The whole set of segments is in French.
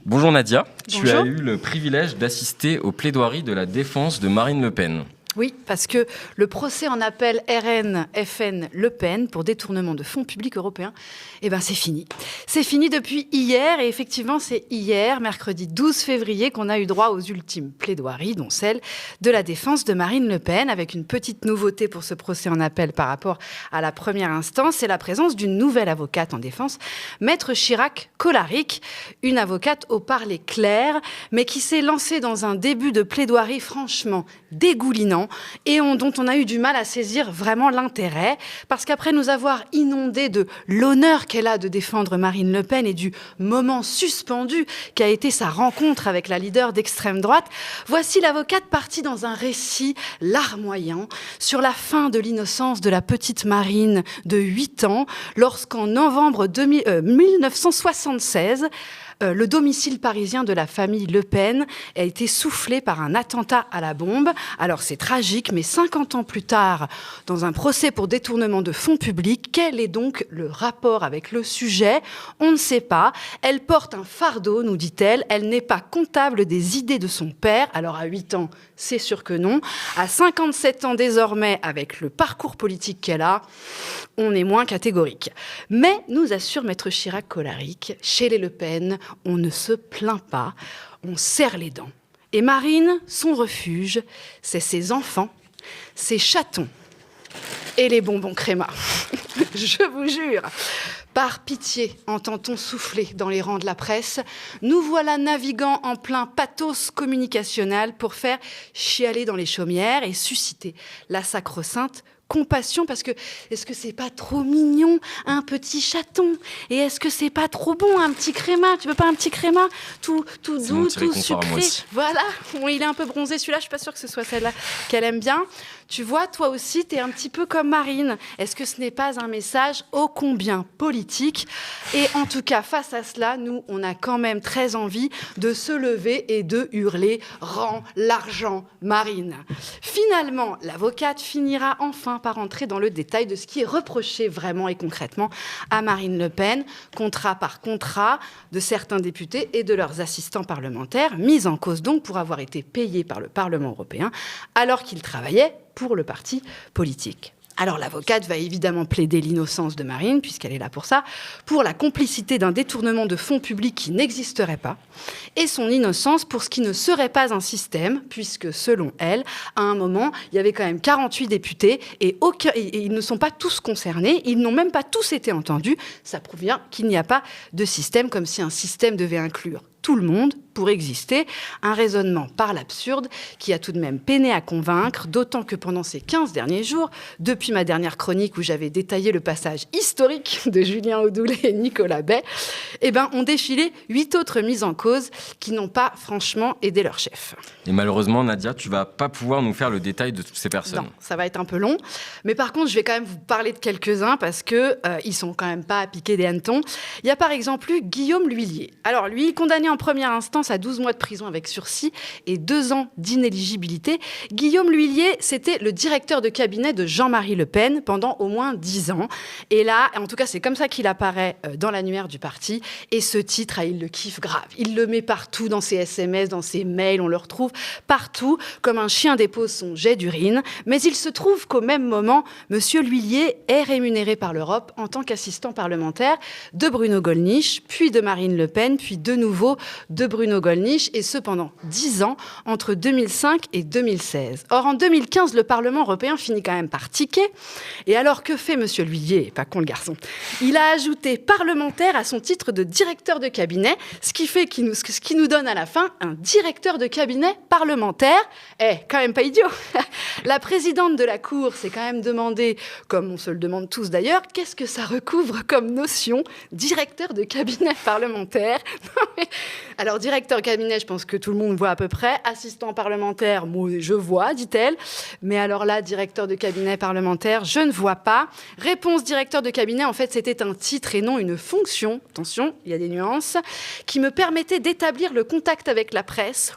Bonjour Nadia, tu Bonjour. as eu le privilège d'assister aux plaidoiries de la défense de Marine Le Pen. Oui, parce que le procès en appel RN-FN Le Pen pour détournement de fonds publics européens, c'est fini. C'est fini depuis hier et effectivement c'est hier, mercredi 12 février, qu'on a eu droit aux ultimes plaidoiries, dont celle de la défense de Marine Le Pen, avec une petite nouveauté pour ce procès en appel par rapport à la première instance, c'est la présence d'une nouvelle avocate en défense, Maître Chirac-Colaric, une avocate au parler clair, mais qui s'est lancée dans un début de plaidoirie franchement dégoulinant, et dont on a eu du mal à saisir vraiment l'intérêt, parce qu'après nous avoir inondé de l'honneur qu'elle a de défendre Marine Le Pen et du moment suspendu qu'a été sa rencontre avec la leader d'extrême droite, voici l'avocate partie dans un récit larmoyant sur la fin de l'innocence de la petite Marine de 8 ans, lorsqu'en novembre 1976, le domicile parisien de la famille Le Pen a été soufflé par un attentat à la bombe. Alors c'est tragique, mais 50 ans plus tard, dans un procès pour détournement de fonds publics, quel est donc le rapport avec le sujet ? On ne sait pas. Elle porte un fardeau, nous dit-elle. Elle n'est pas comptable des idées de son père. Alors à 8 ans, c'est sûr que non. À 57 ans désormais, avec le parcours politique qu'elle a, on est moins catégorique. Mais, nous assure Maître Chirac-Colaric, chez les Le Pen, on ne se plaint pas, on serre les dents. Et Marine, son refuge, c'est ses enfants, ses chatons et les bonbons créma. Je vous jure. Par pitié, entend-on souffler dans les rangs de la presse. Nous voilà naviguant en plein pathos communicationnel pour faire chialer dans les chaumières et susciter la sacro-sainte compassion, parce que est-ce que c'est pas trop mignon un petit chaton, et est-ce que c'est pas trop bon un petit créma, tu veux pas un petit créma tout doux, tout sucré, voilà, bon, il est un peu bronzé celui-là, je suis pas sûre que ce soit celle-là qu'elle aime bien. Tu vois, toi aussi t'es un petit peu comme Marine, est-ce que ce n'est pas un message ô combien politique? Et en tout cas, face à cela, nous on a quand même très envie de se lever et de hurler « Rends l'argent, Marine !» Finalement, l'avocate finira enfin par entrer dans le détail de ce qui est reproché vraiment et concrètement à Marine Le Pen, contrat par contrat de certains députés et de leurs assistants parlementaires, mis en cause donc pour avoir été payés par le Parlement européen alors qu'ils travaillaient pour le parti politique. Alors l'avocate va évidemment plaider l'innocence de Marine, puisqu'elle est là pour ça, pour la complicité d'un détournement de fonds publics qui n'existerait pas, et son innocence pour ce qui ne serait pas un système, puisque selon elle, à un moment, il y avait quand même 48 députés, et ils ne sont pas tous concernés, ils n'ont même pas tous été entendus, ça prouve bien qu'il n'y a pas de système, comme si un système devait inclure tout le monde pour exister, un raisonnement par l'absurde qui a tout de même peiné à convaincre, d'autant que pendant ces 15 derniers jours, depuis ma dernière chronique où j'avais détaillé le passage historique de Julien Audoulet et Nicolas Bay, ont défilé 8 autres mises en cause qui n'ont pas franchement aidé leur chef. Et malheureusement, Nadia, tu vas pas pouvoir nous faire le détail de toutes ces personnes. Non, ça va être un peu long, mais par contre, je vais quand même vous parler de quelques-uns parce que ils sont quand même pas à piquer des hannetons. Il y a par exemple eu Guillaume L'Huillier. Alors lui, condamné en première instance à 12 mois de prison avec sursis et 2 ans d'inéligibilité. Guillaume L'Huillier, c'était le directeur de cabinet de Jean-Marie Le Pen pendant au moins 10 ans. Et là, en tout cas, c'est comme ça qu'il apparaît dans l'annuaire du parti. Et ce titre, il le kiffe grave. Il le met partout dans ses SMS, dans ses mails, on le retrouve partout, comme un chien dépose son jet d'urine. Mais il se trouve qu'au même moment, Monsieur L'Huillier est rémunéré par l'Europe en tant qu'assistant parlementaire de Bruno Gollnisch, puis de Marine Le Pen, puis de nouveau de Bruno Gollnisch, et ce pendant 10 ans, entre 2005 et 2016. Or, en 2015, le Parlement européen finit quand même par tiquer. Et alors, que fait Monsieur L'Huillier ? Pas con le garçon. Il a ajouté parlementaire à son titre de directeur de cabinet, ce qui nous donne à la fin un directeur de cabinet parlementaire. Quand même pas idiot. La présidente de la Cour s'est quand même demandé, comme on se le demande tous d'ailleurs, qu'est-ce que ça recouvre comme notion, directeur de cabinet parlementaire ? Alors, directeur cabinet, je pense que tout le monde voit à peu près. Assistant parlementaire, moi, je vois, dit-elle. Mais alors là, directeur de cabinet parlementaire, je ne vois pas. Réponse directeur de cabinet, en fait, c'était un titre et non une fonction. Attention, il y a des nuances. Qui me permettait d'établir le contact avec la presse.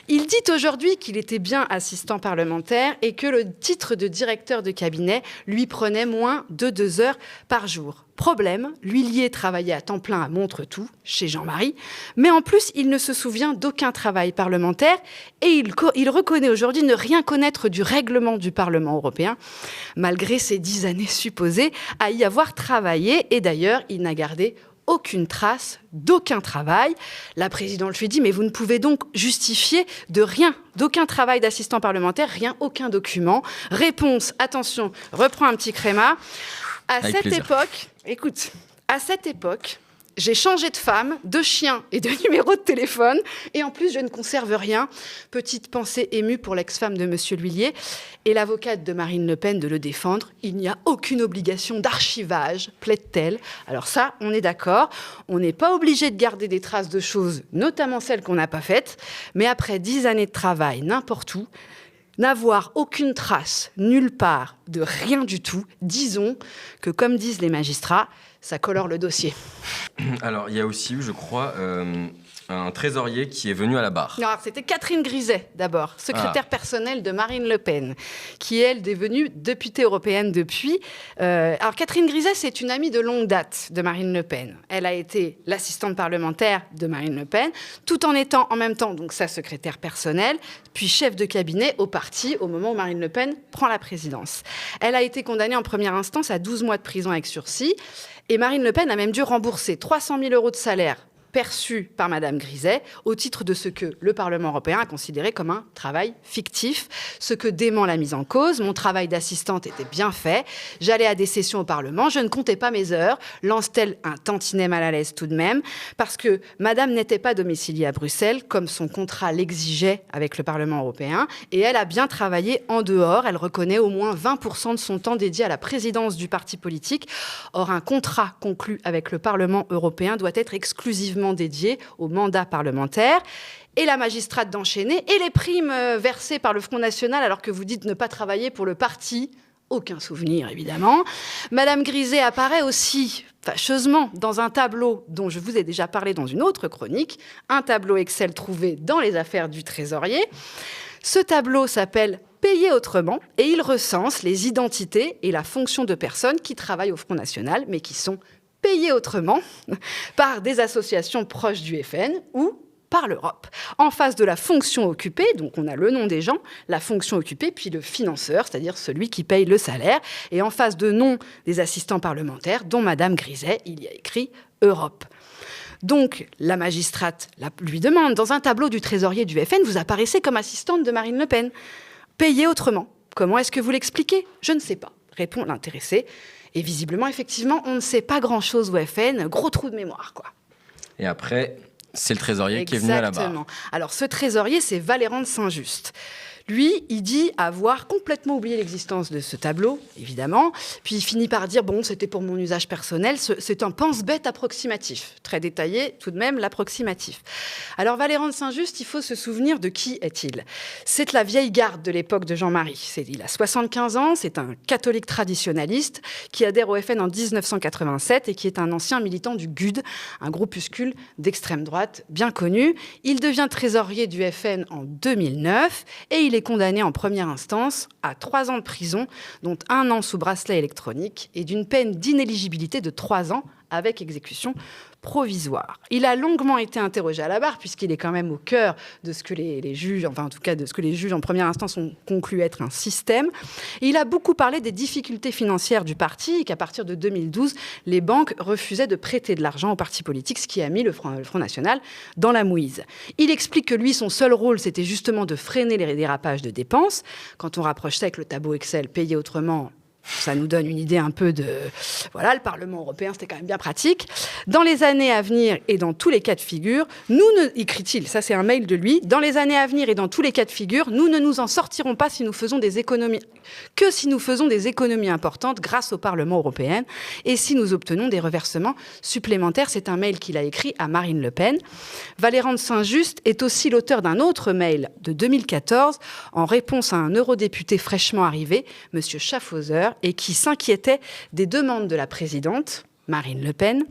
Il dit aujourd'hui qu'il était bien assistant parlementaire et que le titre de directeur de cabinet lui prenait moins de 2 heures par jour. Problème, l'huilier travaillait à temps plein à Montretout, chez Jean-Marie, mais en plus, il ne se souvient d'aucun travail parlementaire et il reconnaît aujourd'hui ne rien connaître du règlement du Parlement européen, malgré ses 10 années supposées à y avoir travaillé. Et d'ailleurs, il n'a gardé aucune trace d'aucun travail. La présidente lui dit « Mais vous ne pouvez donc justifier de rien, d'aucun travail d'assistant parlementaire, rien, aucun document. » Réponse, attention, reprends un petit créma. À cette époque, j'ai changé de femme, de chien et de numéro de téléphone. Et en plus, je ne conserve rien. Petite pensée émue pour l'ex-femme de M. L'Huillier et l'avocate de Marine Le Pen de le défendre. Il n'y a aucune obligation d'archivage, plaide-t-elle. Alors ça, on est d'accord. On n'est pas obligé de garder des traces de choses, notamment celles qu'on n'a pas faites. Mais après 10 années de travail, n'importe où, n'avoir aucune trace, nulle part, de rien du tout, disons que, comme disent les magistrats, ça colore le dossier. Alors, il y a aussi eu, je crois, un trésorier qui est venu à la barre. Alors, c'était Catherine Griset, d'abord, secrétaire personnelle de Marine Le Pen, qui, elle, est devenue députée européenne depuis. Alors, Catherine Griset, c'est une amie de longue date de Marine Le Pen. Elle a été l'assistante parlementaire de Marine Le Pen, tout en étant en même temps donc, sa secrétaire personnelle, puis chef de cabinet au parti au moment où Marine Le Pen prend la présidence. Elle a été condamnée en première instance à 12 mois de prison avec sursis. Et Marine Le Pen a même dû rembourser 300 000 € de salaire perçu par Madame Griset au titre de ce que le Parlement européen a considéré comme un travail fictif, ce que dément la mise en cause. Mon travail d'assistante était bien fait. J'allais à des sessions au Parlement, je ne comptais pas mes heures. Lance-t-elle un tantinet mal à l'aise tout de même, parce que Madame n'était pas domiciliée à Bruxelles, comme son contrat l'exigeait avec le Parlement européen, et elle a bien travaillé en dehors. Elle reconnaît au moins 20% de son temps dédié à la présidence du parti politique. Or, un contrat conclu avec le Parlement européen doit être exclusivement dédié au mandat parlementaire. Et la magistrate d'enchaîner, et les primes versées par le Front National alors que vous dites ne pas travailler pour le parti. Aucun souvenir, évidemment. Madame Griset apparaît aussi fâcheusement dans un tableau dont je vous ai déjà parlé dans une autre chronique, un tableau Excel trouvé dans les affaires du trésorier. Ce tableau s'appelle « Payer autrement » et il recense les identités et la fonction de personnes qui travaillent au Front National, mais qui sont payés autrement par des associations proches du FN ou par l'Europe. En face de la fonction occupée, donc on a le nom des gens, la fonction occupée, puis le financeur, c'est-à-dire celui qui paye le salaire. Et en face de nom des assistants parlementaires, dont Madame Griset, il y a écrit Europe. Donc, la magistrate lui demande, dans un tableau du trésorier du FN, vous apparaissez comme assistante de Marine Le Pen. Payée autrement. Comment est-ce que vous l'expliquez ? Je ne sais pas, répond l'intéressé. Et visiblement, effectivement, on ne sait pas grand-chose au FN. Gros trou de mémoire, quoi. Et après, c'est le trésorier qui est venu à la barre. Exactement. Alors, ce trésorier, c'est Valéran de Saint-Just. Lui, il dit avoir complètement oublié l'existence de ce tableau, évidemment. Puis il finit par dire, bon, c'était pour mon usage personnel. C'est un pense-bête approximatif. Très détaillé, tout de même, l'approximatif. Alors, Valéran de Saint-Just, il faut se souvenir de qui est-il ? C'est la vieille garde de l'époque de Jean-Marie. Il a 75 ans, c'est un catholique traditionnaliste qui adhère au FN en 1987 et qui est un ancien militant du GUD, un groupuscule d'extrême droite bien connu. Il devient trésorier du FN en 2009 et il est condamné en première instance à 3 ans de prison, dont 1 an sous bracelet électronique et d'une peine d'inéligibilité de 3 ans avec exécution provisoire. Il a longuement été interrogé à la barre, puisqu'il est quand même au cœur de ce que les juges, enfin en tout cas de ce que les juges en première instance ont conclu être un système. Et il a beaucoup parlé des difficultés financières du parti, et qu'à partir de 2012, les banques refusaient de prêter de l'argent au parti politique, ce qui a mis le Front National dans la mouise. Il explique que lui, son seul rôle, c'était justement de freiner les dérapages de dépenses. Quand on rapproche ça avec le tableau Excel payé autrement, ça nous donne une idée un peu de... Voilà, le Parlement européen, c'était quand même bien pratique. Dans les années à venir et dans tous les cas de figure, écrit-il, ça c'est un mail de lui, dans les années à venir et dans tous les cas de figure, nous ne nous en sortirons pas si nous faisons des économies importantes grâce au Parlement européen et si nous obtenons des reversements supplémentaires. C'est un mail qu'il a écrit à Marine Le Pen. Valéran de Saint-Just est aussi l'auteur d'un autre mail de 2014 en réponse à un eurodéputé fraîchement arrivé, M. Schaffhauser, et qui s'inquiétait des demandes de la présidente, Marine Le Pen,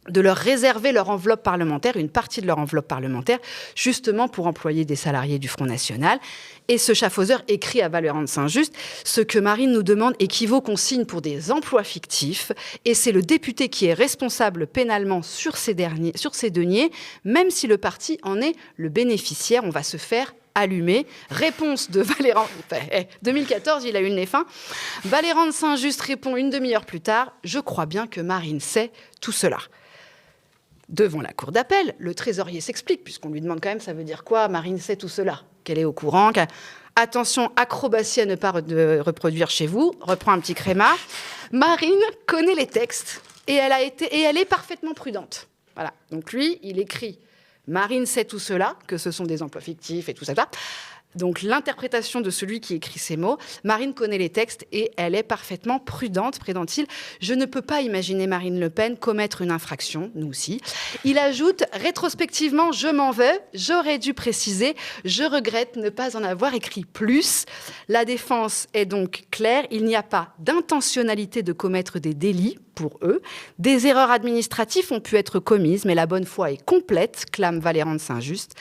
de leur réserver leur enveloppe parlementaire, une partie de leur enveloppe parlementaire, justement pour employer des salariés du Front National. Et ce Schaffhauser écrit à Valéran de Saint-Just: ce que Marine nous demande équivaut qu'on signe pour des emplois fictifs, et c'est le député qui est responsable pénalement sur ces deniers, même si le parti en est le bénéficiaire. On va se faire allumer. Réponse de Valéran. 2014, il a eu le nez fin. Valéran de Saint-Just répond une demi-heure plus tard: je crois bien que Marine sait tout cela. Devant la cour d'appel, le trésorier s'explique, puisqu'on lui demande quand même, ça veut dire quoi, Marine sait tout cela, qu'elle est au courant, attention, acrobatie à ne pas reproduire chez vous, reprend un petit créma. Marine connaît les textes et elle est parfaitement prudente. Voilà. Donc lui, il écrit: Marine sait tout cela, que ce sont des emplois fictifs et tout ça. Donc l'interprétation de celui qui écrit ces mots: Marine connaît les textes et elle est parfaitement prudente, prétend-il. Je ne peux pas imaginer Marine Le Pen commettre une infraction, nous aussi. Il ajoute: rétrospectivement, je m'en veux, j'aurais dû préciser, je regrette ne pas en avoir écrit plus. La défense est donc claire, il n'y a pas d'intentionnalité de commettre des délits pour eux. Des erreurs administratives ont pu être commises, mais la bonne foi est complète, clame Valéran de Saint-Just.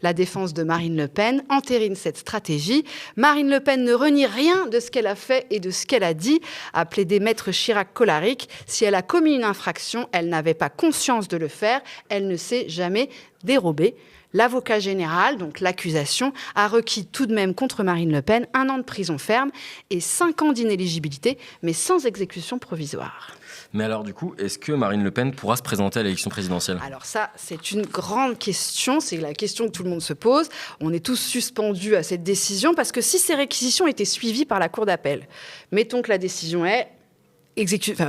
La défense de Marine Le Pen entérine cette stratégie. Marine Le Pen ne renie rien de ce qu'elle a fait et de ce qu'elle a dit, a plaidé Maître Chirac-Colaric. Si elle a commis une infraction, elle n'avait pas conscience de le faire, elle ne s'est jamais dérobée. L'avocat général, donc l'accusation, a requis tout de même contre Marine Le Pen 1 an de prison ferme et 5 ans d'inéligibilité, mais sans exécution provisoire. Mais alors du coup, est-ce que Marine Le Pen pourra se présenter à l'élection présidentielle ? Alors ça, c'est une grande question, c'est la question que tout le monde se pose. On est tous suspendus à cette décision, parce que si ces réquisitions étaient suivies par la Cour d'appel, mettons que la décision est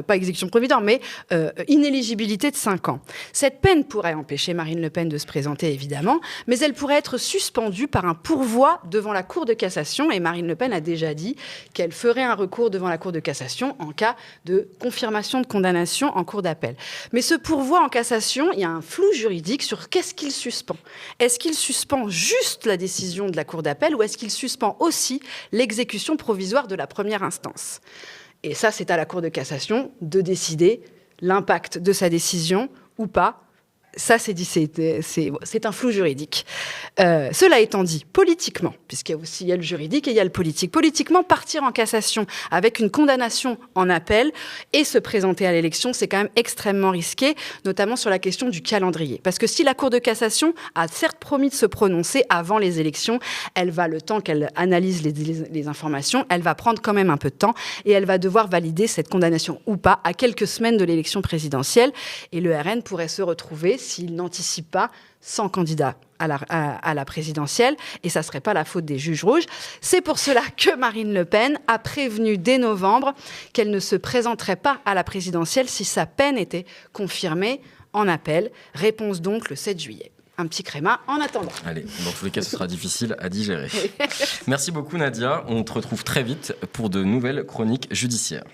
pas exécution provisoire, mais inéligibilité de 5 ans. Cette peine pourrait empêcher Marine Le Pen de se présenter, évidemment, mais elle pourrait être suspendue par un pourvoi devant la Cour de cassation, et Marine Le Pen a déjà dit qu'elle ferait un recours devant la Cour de cassation en cas de confirmation de condamnation en Cour d'appel. Mais ce pourvoi en cassation, il y a un flou juridique sur qu'est-ce qu'il suspend. Est-ce qu'il suspend juste la décision de la Cour d'appel, ou est-ce qu'il suspend aussi l'exécution provisoire de la première instance ? Et ça, c'est à la Cour de cassation de décider l'impact de sa décision ou pas. Ça, c'est un flou juridique. Cela étant dit, politiquement, puisqu'il y a le juridique et il y a le politique, politiquement, partir en cassation avec une condamnation en appel et se présenter à l'élection, c'est quand même extrêmement risqué, notamment sur la question du calendrier. Parce que si la Cour de cassation a certes promis de se prononcer avant les élections, le temps qu'elle analyse les informations, elle va prendre quand même un peu de temps et elle va devoir valider cette condamnation ou pas à quelques semaines de l'élection présidentielle. Et le RN pourrait se retrouver, s'il n'anticipe pas, sans candidat à la présidentielle, et ça ne serait pas la faute des juges rouges. C'est pour cela que Marine Le Pen a prévenu dès novembre qu'elle ne se présenterait pas à la présidentielle si sa peine était confirmée en appel. Réponse donc le 7 juillet. Un petit créma en attendant. Allez, dans tous les cas, ce sera difficile à digérer. Merci beaucoup Nadia, on te retrouve très vite pour de nouvelles chroniques judiciaires.